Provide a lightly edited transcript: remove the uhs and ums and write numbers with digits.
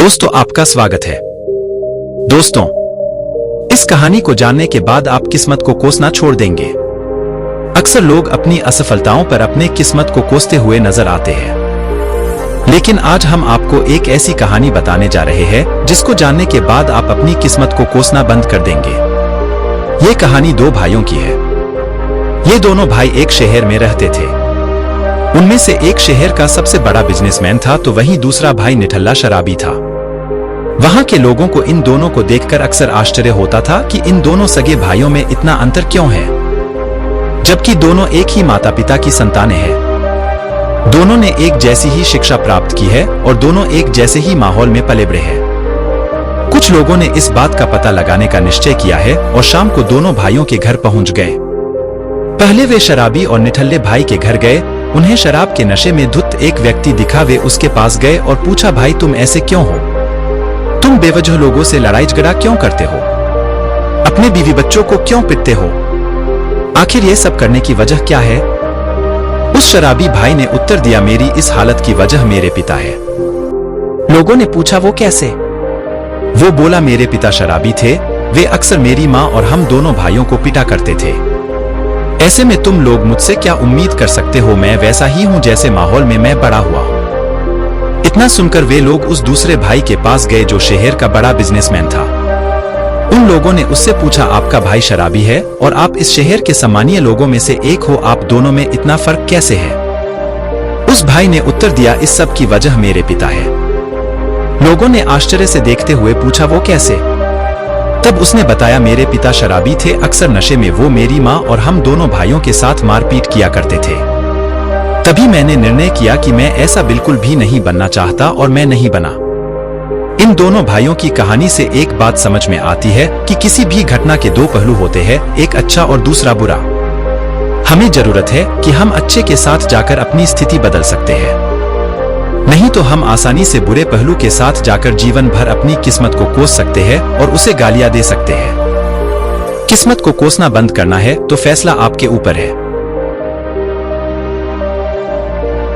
दोस्तों, आपका स्वागत है। दोस्तों, इस कहानी को जानने के बाद आप किस्मत को कोसना छोड़ देंगे। अक्सर लोग अपनी असफलताओं पर अपने किस्मत को कोसते हुए नजर आते हैं, लेकिन आज हम आपको एक ऐसी कहानी बताने जा रहे हैं जिसको जानने के बाद आप अपनी किस्मत को कोसना बंद कर देंगे। ये कहानी दो भाइयों की है। ये दोनों भाई एक शहर में रहते थे। उनमें से एक शहर का सबसे बड़ा बिजनेसमैन था, तो वहीं दूसरा भाई निठल्ला शराबी था। वहां के लोगों को इन दोनों को देखकर अक्सर आश्चर्य होता था कि इन दोनों सगे भाइयों में इतना अंतर क्यों है, जबकि दोनों एक ही माता पिता की संतानें हैं। दोनों ने एक जैसी ही शिक्षा प्राप्त की है और दोनों एक जैसे ही माहौल में पले बढ़े हैं। कुछ लोगों ने इस बात का पता लगाने का निश्चय किया है और शाम को दोनों भाइयों के घर पहुंच गए। पहले वे शराबी और निठल्ले भाई के घर गए। उन्हें शराब के नशे में धुत एक व्यक्ति दिखा। वे उसके पास गए और पूछा, भाई तुम ऐसे क्यों हो? तुम बेवजह लोगों से लड़ाई झगड़ा क्यों करते हो? अपने बीवी बच्चों को क्यों पिटते हो? आखिर ये सब करने की वजह क्या है? उस शराबी भाई ने उत्तर दिया, मेरी इस हालत की वजह मेरे पिता है। लोगों ने पूछा, वो कैसे? वो बोला, मेरे पिता शराबी थे। वे अक्सर मेरी माँ और हम दोनों भाइयों को पिटा करते थे। ऐसे में तुम लोग मुझसे क्या उम्मीद कर सकते हो? मैं वैसा ही हूं जैसे माहौल में मैं बड़ा हुआ हूं। इतना सुनकर वे लोग उस दूसरे भाई के पास गए जो शहर का बड़ा बिजनेसमैन था। उन लोगों ने उससे पूछा, आपका भाई शराबी है और आप इस शहर के सम्मानीय लोगों में से एक हो, आप दोनों में इतना फर्क कैसे है? उस भाई ने उत्तर दिया, इस सब की वजह मेरे पिता है। लोगों ने आश्चर्य से देखते हुए पूछा, वो कैसे? तब उसने बताया, मेरे पिता शराबी थे। अक्सर नशे में वो मेरी माँ और हम दोनों भाइयों के साथ मारपीट किया करते थे। तभी मैंने निर्णय किया कि मैं ऐसा बिल्कुल भी नहीं बनना चाहता और मैं नहीं बना। इन दोनों भाइयों की कहानी से एक बात समझ में आती है कि किसी भी घटना के दो पहलू होते हैं, एक अच्छा और दूसरा बुरा। हमें जरूरत है कि हम अच्छे के साथ जाकर अपनी स्थिति बदल सकते हैं, नहीं तो हम आसानी से बुरे पहलू के साथ जाकर जीवन भर अपनी किस्मत को कोस सकते हैं और उसे गालियां दे सकते हैं। किस्मत को कोसना बंद करना है तो फैसला आपके ऊपर है।